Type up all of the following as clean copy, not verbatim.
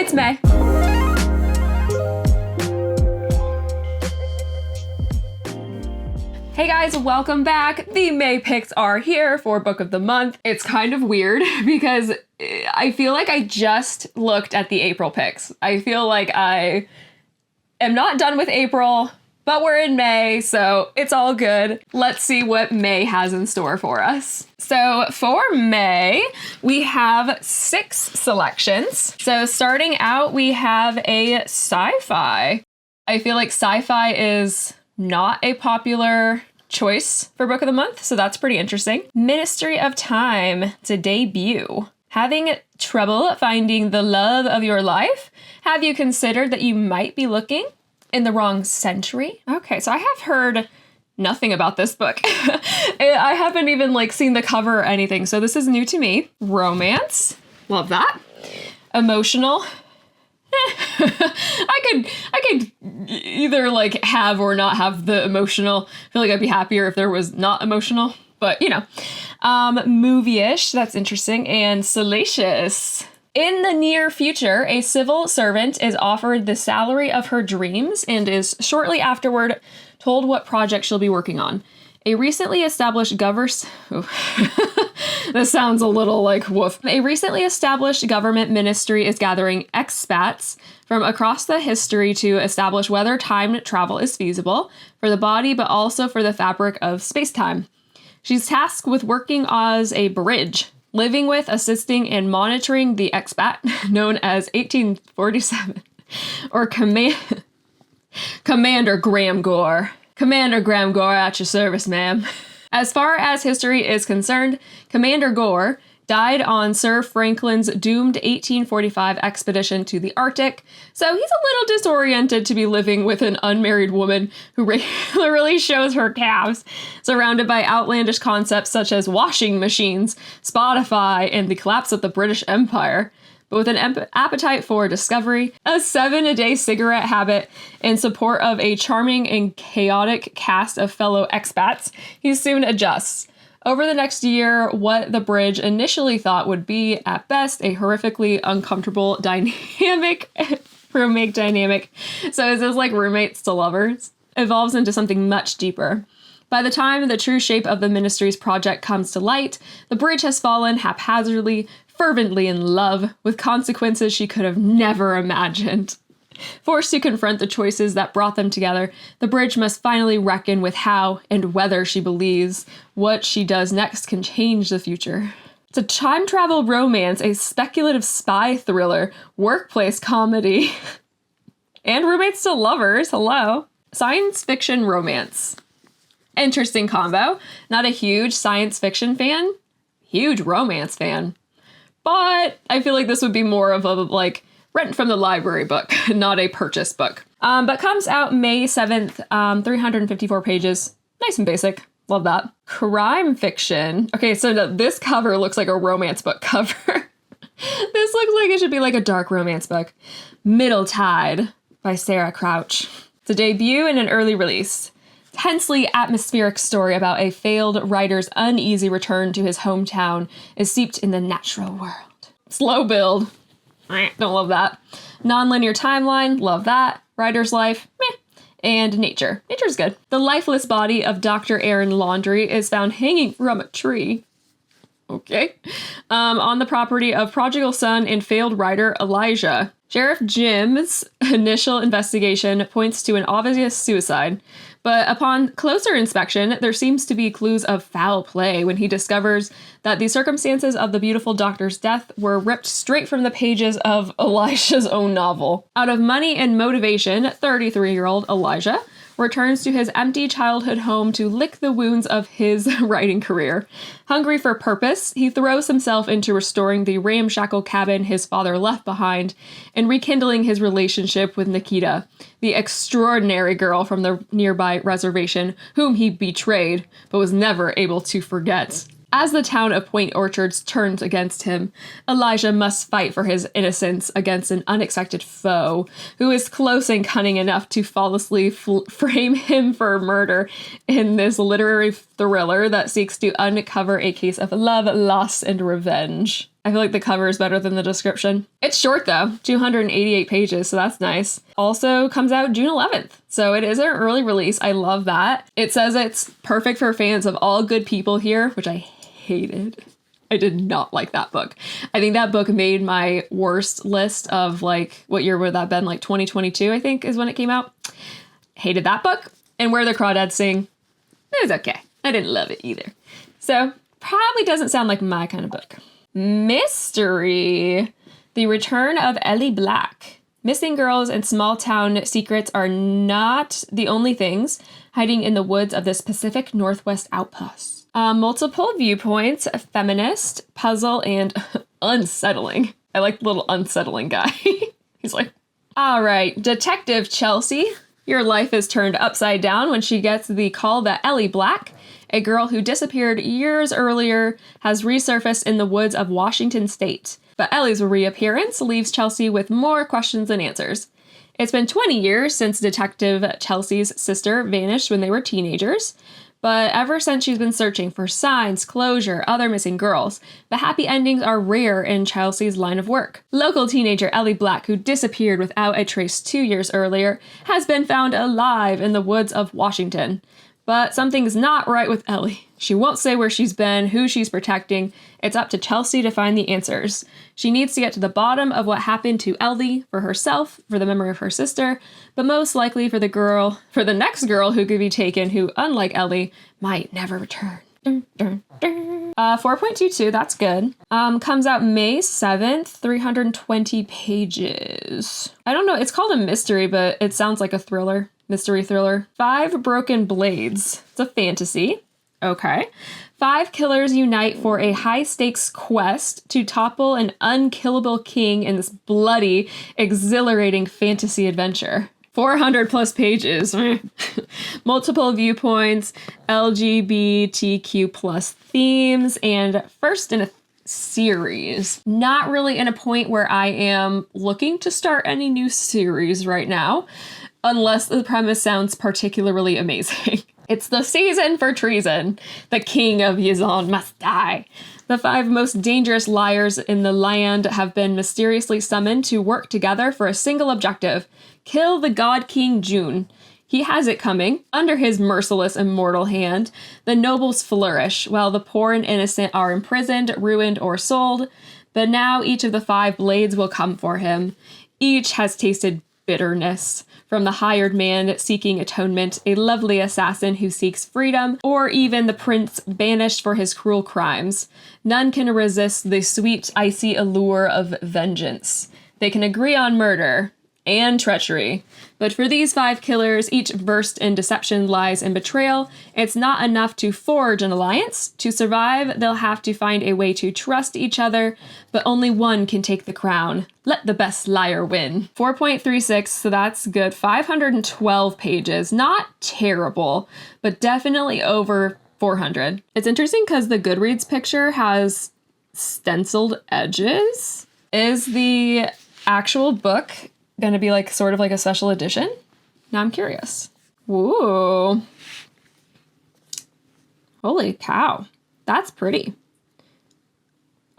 it's May. Hey guys, welcome back. The May picks are here for Book of the Month. It's kind of weird because I feel like I just looked at the April picks. I feel like I am not done with April, but we're in May, so it's all good. Let's see what May has in store for us. So for May, we have 6 selections. So starting out, we have a sci-fi. I feel like sci-fi is not a popular choice for Book of the Month, so that's pretty interesting. Ministry of Time to debut. Having trouble finding the love of your life? Have you considered that you might be looking in the wrong century? Okay, so I have heard nothing about this book. I haven't even seen the cover or anything, so this is new to me. Romance, love that. Emotional. I could either have or not have the emotional. I feel like I'd be happier if there was not emotional, but movie-ish, that's interesting, and salacious. In the near future, a civil servant is offered the salary of her dreams and is shortly afterward told what project she'll be working on. A recently established this sounds a little like woof. A recently established government ministry is gathering expats from across the history to establish whether time travel is feasible for the body, but also for the fabric of space-time. She's tasked with working as a bridge, living with, assisting, and monitoring the expat, known as 1847, or Commander Graham Gore. Commander Graham Gore at your service, ma'am. As far as history is concerned, Commander Gore died on Sir Franklin's doomed 1845 expedition to the Arctic, so he's a little disoriented to be living with an unmarried woman who regularly shows her calves, surrounded by outlandish concepts such as washing machines, Spotify, and the collapse of the British Empire. But with an appetite for discovery, a 7-a-day cigarette habit, and support of a charming and chaotic cast of fellow expats, he soon adjusts. Over the next year, what the bridge initially thought would be, at best, a horrifically uncomfortable roommate dynamic, so is this like roommates to lovers, evolves into something much deeper. By the time the true shape of the ministry's project comes to light, the bridge has fallen haphazardly, fervently in love, with consequences she could have never imagined. Forced to confront the choices that brought them together, the bridge must finally reckon with how and whether she believes what she does next can change the future. It's a time travel romance, a speculative spy thriller, workplace comedy, and roommates to lovers, hello. Science fiction romance. Interesting combo. Not a huge science fiction fan, huge romance fan. But I feel like this would be more of a rent from the library book, not a purchase book. But comes out May 7th, 354 pages. Nice and basic. Love that. Crime fiction. Okay, so this cover looks like a romance book cover. This looks like it should be like a dark romance book. Middletide by Sarah Crouch. It's a debut and an early release. Tensely atmospheric story about a failed writer's uneasy return to his hometown is steeped in the natural world. Slow build. Don't love that. Non-linear timeline. Love that. Writer's life. Meh. And nature. Nature's good. The lifeless body of Dr. Aaron Laundrie is found hanging from a tree. Okay. On the property of prodigal son and failed writer Elijah. Sheriff Jim's initial investigation points to an obvious suicide, but upon closer inspection, there seems to be clues of foul play when he discovers that the circumstances of the beautiful doctor's death were ripped straight from the pages of Elijah's own novel. Out of money and motivation, 33-year-old Elijah returns to his empty childhood home to lick the wounds of his writing career. Hungry for purpose, he throws himself into restoring the ramshackle cabin his father left behind and rekindling his relationship with Nikita, the extraordinary girl from the nearby reservation whom he betrayed but was never able to forget. As the town of Point Orchards turns against him, Elijah must fight for his innocence against an unexpected foe who is close and cunning enough to flawlessly frame him for murder in this literary thriller that seeks to uncover a case of love, loss, and revenge. I feel like the cover is better than the description. It's short though, 288 pages, so that's nice. Also comes out June 11th, so it is an early release. I love that. It says it's perfect for fans of All Good People Here, which I hated. I did not like that book. I think that book made my worst list of like, what year would that been? Like 2022, I think is when it came out. Hated that book. And Where the Crawdads Sing, it was okay. I didn't love it either. So probably doesn't sound like my kind of book. Mystery. The Return of Ellie Black. Missing girls and small town secrets are not the only things hiding in the woods of this Pacific Northwest outpost. Multiple viewpoints, feminist, puzzle, and unsettling. I like the little unsettling guy. He's like, all right, Detective Chelsea, your life is turned upside down when she gets the call that Ellie Black, a girl who disappeared years earlier, has resurfaced in the woods of Washington State. But Ellie's reappearance leaves Chelsea with more questions than answers. It's been 20 years since Detective Chelsea's sister vanished when they were teenagers. But ever since she's been searching for signs, closure, other missing girls, the happy endings are rare in Chelsea's line of work. Local teenager Ellie Black, who disappeared without a trace 2 years earlier, has been found alive in the woods of Washington. But something's not right with Ellie. She won't say where she's been, who she's protecting. It's up to Chelsea to find the answers. She needs to get to the bottom of what happened to Ellie, for herself, for the memory of her sister, but most likely for the next girl who could be taken, who, unlike Ellie, might never return. 4.22, that's good. Comes out May 7th, 320 pages. I don't know, it's called a mystery, but it sounds like a thriller. Mystery thriller. 5 Broken Blades. It's a fantasy. Okay. 5 killers unite for a high-stakes quest to topple an unkillable king in this bloody, exhilarating fantasy adventure. 400 plus pages. Multiple viewpoints, LGBTQ plus themes, and first in a series. Not really in a point where I am looking to start any new series right now, unless the premise sounds particularly amazing. It's the season for treason. The king of Yizon must die. The 5 most dangerous liars in the land have been mysteriously summoned to work together for a single objective: kill the God King June. He has it coming. Under his merciless immortal hand, the nobles flourish, while the poor and innocent are imprisoned, ruined, or sold. But now each of the 5 blades will come for him. Each has tasted bitterness. From the hired man seeking atonement, a lovely assassin who seeks freedom, or even the prince banished for his cruel crimes. None can resist the sweet, icy allure of vengeance. They can agree on murder and treachery. But for these 5 killers, each versed in deception, lies, and betrayal, it's not enough to forge an alliance. To survive, they'll have to find a way to trust each other, but only one can take the crown. Let the best liar win. 4.36, so that's good. 512 pages. Not terrible, but definitely over 400. It's interesting because the Goodreads picture has stenciled edges. Is the actual book going to be like sort of like a special edition? Now I'm curious. Ooh. Holy cow. That's pretty.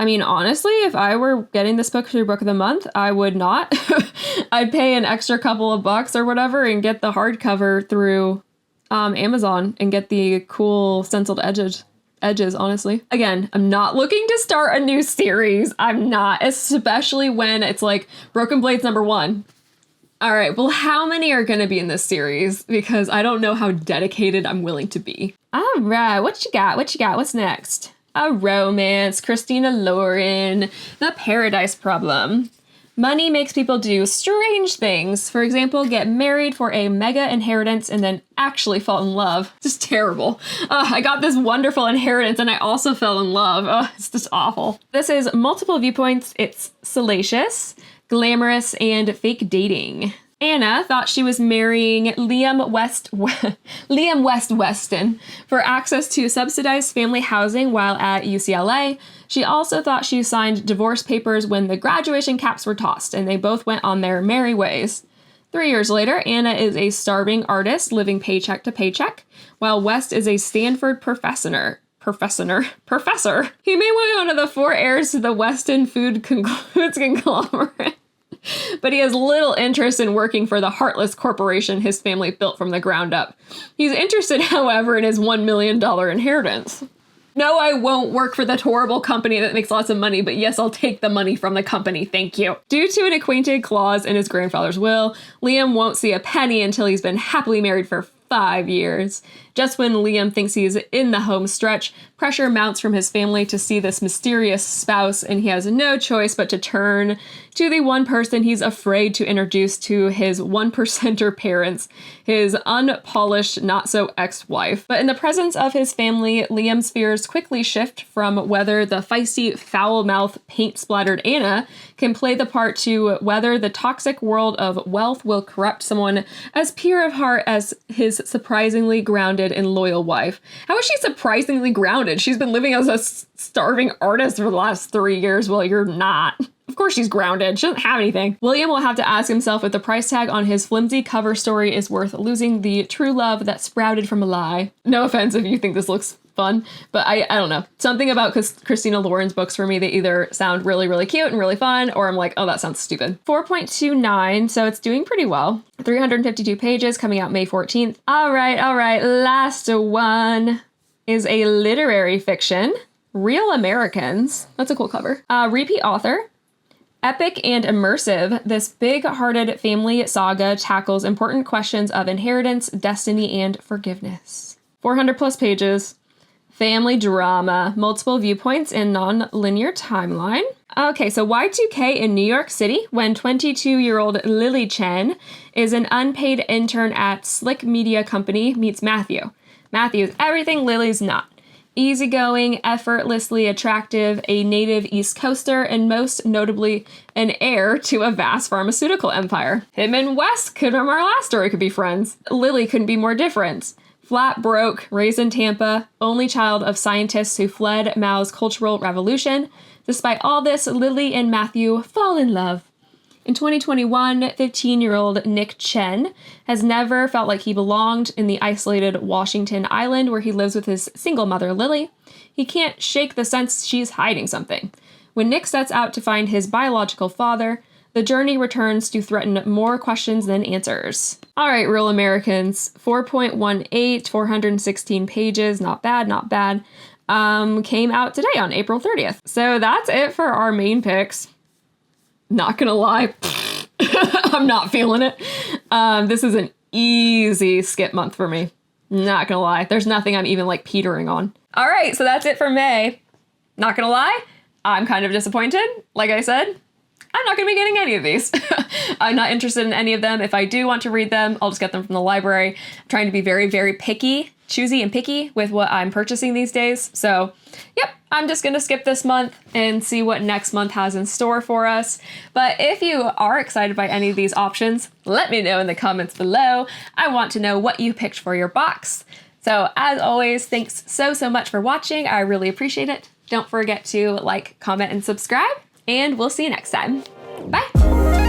I mean, honestly, if I were getting this book through Book of the Month, I would not. I'd pay an extra couple of bucks or whatever and get the hardcover through Amazon and get the cool stenciled edges, honestly. Again, I'm not looking to start a new series. I'm not, especially when it's like Broken Blades #1. All right, well, how many are going to be in this series? Because I don't know how dedicated I'm willing to be. All right, what you got? What you got? What's next? A romance, Christina Lauren, The Paradise Problem. Money makes people do strange things. For example, get married for a mega inheritance and then actually fall in love. Just terrible. I got this wonderful inheritance and I also fell in love. It's just awful. This is multiple viewpoints. It's salacious, glamorous, and fake dating. Anna thought she was marrying Liam West Weston for access to subsidized family housing while at UCLA. She also thought she signed divorce papers when the graduation caps were tossed, and they both went on their merry ways. 3 years later, Anna is a starving artist living paycheck to paycheck, while West is a Stanford professor Professor. He may be one of the 4 heirs to the Weston foods conglomerate, but he has little interest in working for the heartless corporation his family built from the ground up. He's interested, however, in his $1 million inheritance. No, I won't work for that horrible company that makes lots of money, but yes, I'll take the money from the company, thank you. Due to an acquainted clause in his grandfather's will, Liam won't see a penny until he's been happily married for 5 years. Just when Liam thinks he's in the home stretch, pressure mounts from his family to see this mysterious spouse, and he has no choice but to turn to the one person he's afraid to introduce to his 1%er parents, his unpolished, not-so-ex-wife. But in the presence of his family, Liam's fears quickly shift from whether the feisty, foul-mouthed, paint-splattered Anna can play the part to whether the toxic world of wealth will corrupt someone as pure of heart as his surprisingly grounded and loyal wife. How is she surprisingly grounded? She's been living as a starving artist for the last 3 years. Well, you're not. Of course she's grounded. She doesn't have anything. William will have to ask himself if the price tag on his flimsy cover story is worth losing the true love that sprouted from a lie. No offense if you think this looks fun, but I don't know. Something about Christina Lauren's books for me, they either sound really, really cute and really fun, or I'm like, oh, that sounds stupid. 4.29, so it's doing pretty well. 352 pages, coming out May 14th. All right. Last one is a literary fiction. Real Americans. That's a cool cover. Repeat author. Epic and immersive, this big-hearted family saga tackles important questions of inheritance, destiny, and forgiveness. 400 plus pages. Family drama, multiple viewpoints and non-linear timeline. Okay, so Y2K in New York City when 22-year-old Lily Chen is an unpaid intern at Slick Media Company meets Matthew. Matthew is everything Lily's not. Easygoing, effortlessly attractive, a native East Coaster, and most notably, an heir to a vast pharmaceutical empire. Him and Wes from our last story could be friends. Lily couldn't be more different. Flat broke, raised in Tampa, only child of scientists who fled Mao's Cultural Revolution. Despite all this, Lily and Matthew fall in love. In 2021, 15-year-old Nick Chen has never felt like he belonged in the isolated Washington Island where he lives with his single mother, Lily. He can't shake the sense she's hiding something. When Nick sets out to find his biological father, the journey returns to threaten more questions than answers. All right, Real Americans, 4.18, 416 pages, not bad. Came out today on April 30th. So that's it for our main picks. Not gonna lie, I'm not feeling it. This is an easy skip month for me. Not gonna lie. There's nothing I'm even like petering on. All right, so that's it for May. Not gonna lie, I'm kind of disappointed. Like I said, I'm not gonna be getting any of these. I'm not interested in any of them. If I do want to read them, I'll just get them from the library. I'm trying to be very, very choosy and picky with what I'm purchasing these days. So, yep, I'm just gonna skip this month and see what next month has in store for us. But if you are excited by any of these options, let me know in the comments below. I want to know what you picked for your box. So as always, thanks so much for watching. I really appreciate it. Don't forget to like, comment, and subscribe, and we'll see you next time. Bye.